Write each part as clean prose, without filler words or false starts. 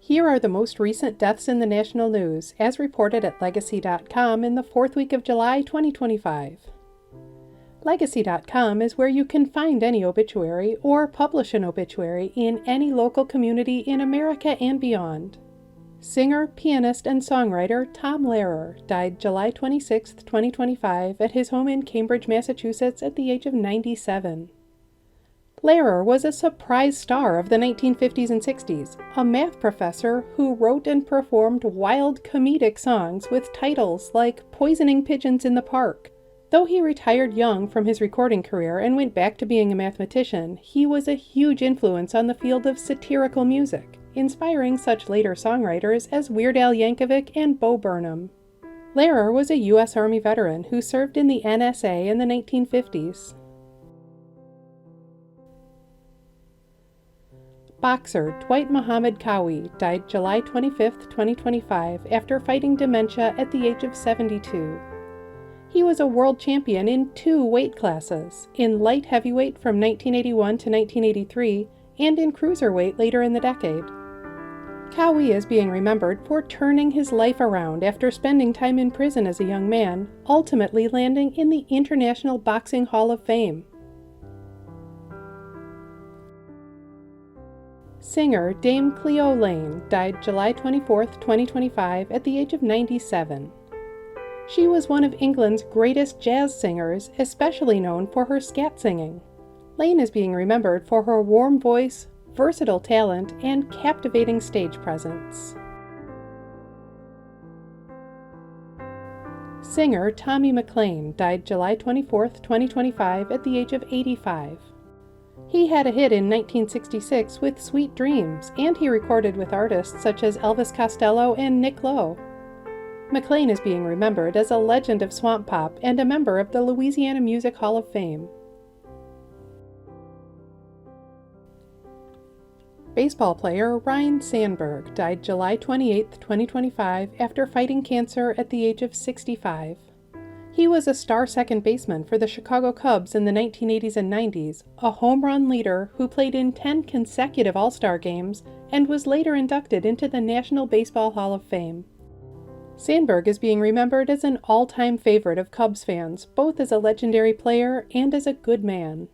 Here are the most recent deaths in the national news, as reported at Legacy.com in the fourth week of July 2025. Legacy.com is where you can find any obituary or publish an obituary in any local community in America and beyond. Singer, pianist, and songwriter Tom Lehrer died July 26, 2025 at his home in Cambridge, Massachusetts at the age of 97. Lehrer was a surprise star of the 1950s and 60s, a math professor who wrote and performed wild comedic songs with titles like Poisoning Pigeons in the Park. Though he retired young from his recording career and went back to being a mathematician, he was a huge influence on the field of satirical music, inspiring such later songwriters as Weird Al Yankovic and Bo Burnham. Lehrer was a U.S. Army veteran who served in the NSA in the 1950s. Boxer Dwight Muhammad Qawi died July 25, 2025, after fighting dementia at the age of 72. He was a world champion in 2 weight classes, in light heavyweight from 1981 to 1983, and in cruiserweight later in the decade. Qawi is being remembered for turning his life around after spending time in prison as a young man, ultimately landing in the International Boxing Hall of Fame. Singer Dame Cleo Laine died July 24, 2025 at the age of 97. She was one of England's greatest jazz singers, especially known for her scat singing. Laine is being remembered for her warm voice, versatile talent, and captivating stage presence. Singer Tommy McLain died July 24, 2025 at the age of 85. He had a hit in 1966 with Sweet Dreams, and he recorded with artists such as Elvis Costello and Nick Lowe. McLain is being remembered as a legend of swamp pop and a member of the Louisiana Music Hall of Fame. Baseball player Ryne Sandberg died July 28, 2025 after fighting cancer at the age of 65. He was a star second baseman for the Chicago Cubs in the 1980s and 90s, a home run leader who played in 10 consecutive All-Star games and was later inducted into the National Baseball Hall of Fame. Sandberg is being remembered as an all-time favorite of Cubs fans, both as a legendary player and as a good man.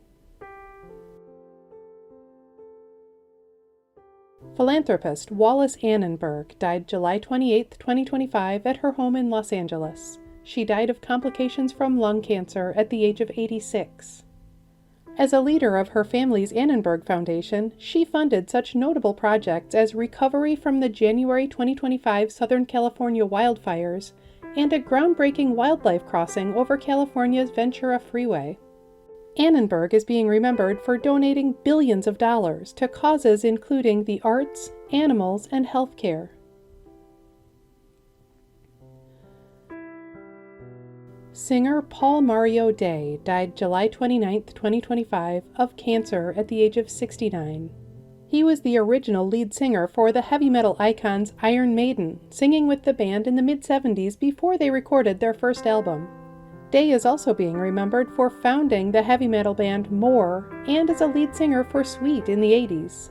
Philanthropist Wallis Annenberg died July 28, 2025 at her home in Los Angeles. She died of complications from lung cancer at the age of 86. As a leader of her family's Annenberg Foundation, she funded such notable projects as recovery from the January 2025 Southern California wildfires and a groundbreaking wildlife crossing over California's Ventura Freeway. Annenberg is being remembered for donating billions of dollars to causes including the arts, animals, and healthcare. Singer Paul Mario Day died July 29, 2025, of cancer at the age of 69. He was the original lead singer for the heavy metal icons Iron Maiden, singing with the band in the mid-70s before they recorded their first album. Day is also being remembered for founding the heavy metal band More and as a lead singer for Sweet in the 80s.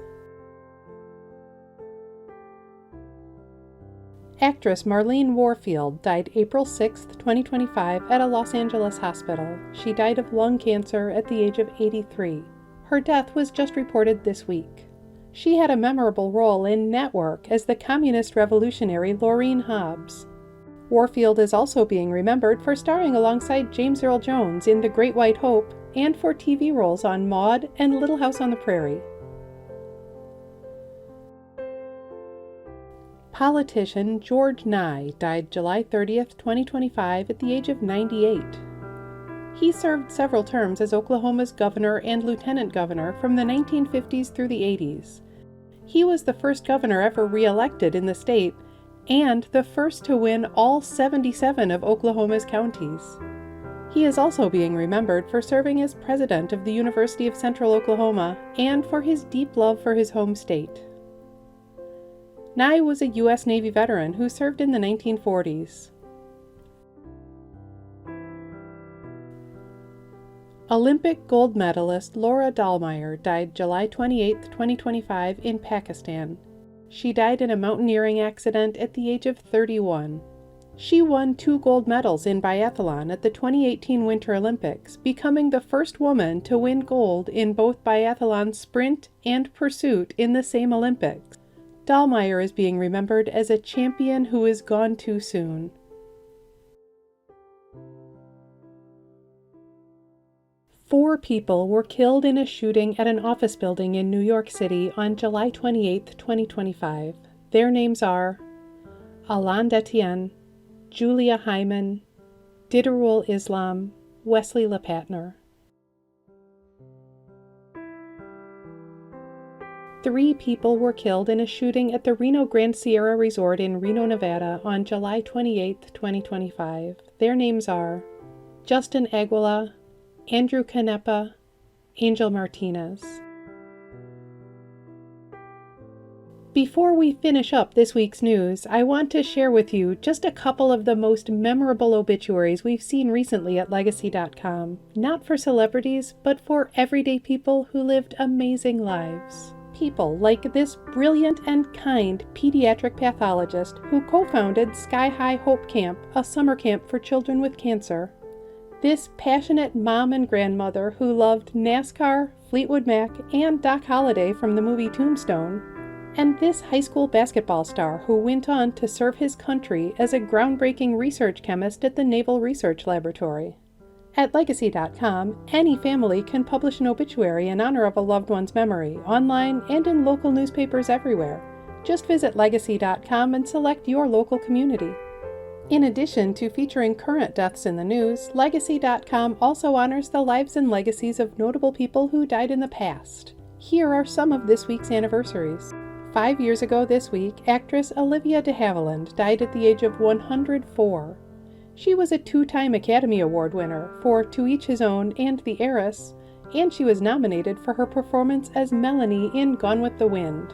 Actress Marlene Warfield died April 6, 2025 at a Los Angeles hospital. She died of lung cancer at the age of 83. Her death was just reported this week. She had a memorable role in Network as the communist revolutionary Laureen Hobbs. Warfield is also being remembered for starring alongside James Earl Jones in The Great White Hope and for TV roles on Maude and Little House on the Prairie. Politician George Nigh died July 30, 2025 at the age of 98. He served several terms as Oklahoma's governor and lieutenant governor from the 1950s through the 80s. He was the first governor ever re-elected in the state and the first to win all 77 of Oklahoma's counties. He is also being remembered for serving as president of the University of Central Oklahoma and for his deep love for his home state. Nigh was a U.S. Navy veteran who served in the 1940s. Olympic gold medalist Laura Dahlmeier died July 28, 2025 in Pakistan. She died in a mountaineering accident at the age of 31. She won 2 gold medals in biathlon at the 2018 Winter Olympics, becoming the first woman to win gold in both biathlon sprint and pursuit in the same Olympics. Dahlmeier is being remembered as a champion who is gone too soon. Four people were killed in a shooting at an office building in New York City on July 28, 2025. Their names are Alain Detienne, Julia Hyman, Diderul Islam, Wesley LePatner. 3 people were killed in a shooting at the Reno Grand Sierra Resort in Reno, Nevada on July 28, 2025. Their names are Justin Aguila, Andrew Canepa, Angel Martinez. Before we finish up this week's news, I want to share with you just a couple of the most memorable obituaries we've seen recently at Legacy.com, not for celebrities, but for everyday people who lived amazing lives. People like this brilliant and kind pediatric pathologist who co-founded Sky High Hope Camp, a summer camp for children with cancer. This passionate mom and grandmother who loved NASCAR, Fleetwood Mac, and Doc Holliday from the movie Tombstone. And this high school basketball star who went on to serve his country as a groundbreaking research chemist at the Naval Research Laboratory. At Legacy.com, any family can publish an obituary in honor of a loved one's memory, online and in local newspapers everywhere. Just visit Legacy.com and select your local community. In addition to featuring current deaths in the news, Legacy.com also honors the lives and legacies of notable people who died in the past. Here are some of this week's anniversaries. 5 years ago this week, actress Olivia de Havilland died at the age of 104. She was a 2-time Academy Award winner for To Each His Own and The Heiress, and she was nominated for her performance as Melanie in Gone with the Wind.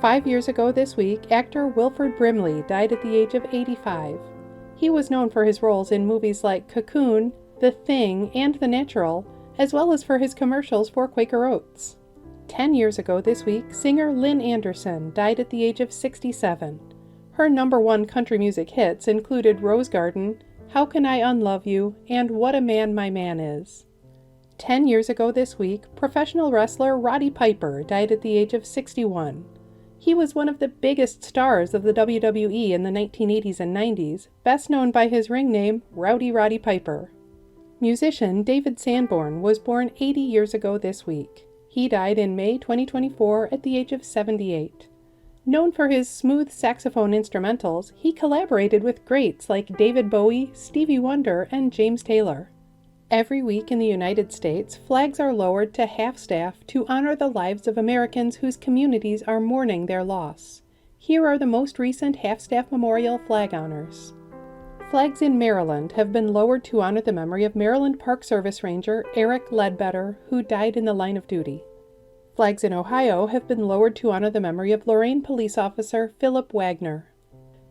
5 years ago this week, actor Wilford Brimley died at the age of 85. He was known for his roles in movies like Cocoon, The Thing, and The Natural, as well as for his commercials for Quaker Oats. 10 years ago this week, singer Lynn Anderson died at the age of 67. Her #1 country music hits included Rose Garden, How Can I Unlove You, and What a Man My Man Is. 10 years ago this week, professional wrestler Roddy Piper died at the age of 61. He was one of the biggest stars of the WWE in the 1980s and 90s, best known by his ring name, Rowdy Roddy Piper. Musician David Sanborn was born 80 years ago this week. He died in May 2024 at the age of 78. Known for his smooth saxophone instrumentals, he collaborated with greats like David Bowie, Stevie Wonder, and James Taylor. Every week in the United States, flags are lowered to half-staff to honor the lives of Americans whose communities are mourning their loss. Here are the most recent half-staff memorial flag honors. Flags in Maryland have been lowered to honor the memory of Maryland Park Service Ranger Eric Ledbetter, who died in the line of duty. Flags in Ohio have been lowered to honor the memory of Lorain Police Officer Philip Wagner.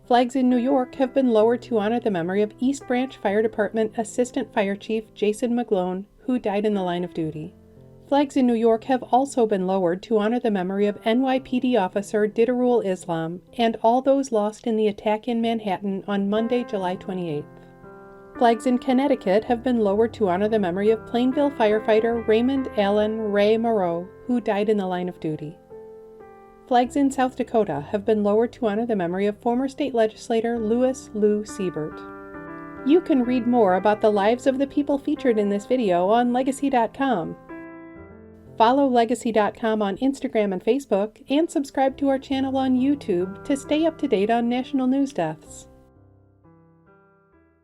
Flags in New York have been lowered to honor the memory of East Branch Fire Department Assistant Fire Chief Jason McLain, who died in the line of duty. Flags in New York have also been lowered to honor the memory of NYPD officer Diderul Islam and all those lost in the attack in Manhattan on Monday, July 28th. Flags in Connecticut have been lowered to honor the memory of Plainville firefighter Raymond Allen Ray Moreau, who died in the line of duty. Flags in South Dakota have been lowered to honor the memory of former state legislator Louis Lou Siebert. You can read more about the lives of the people featured in this video on Legacy.com. Follow Legacy.com on Instagram and Facebook, and subscribe to our channel on YouTube to stay up to date on national news deaths.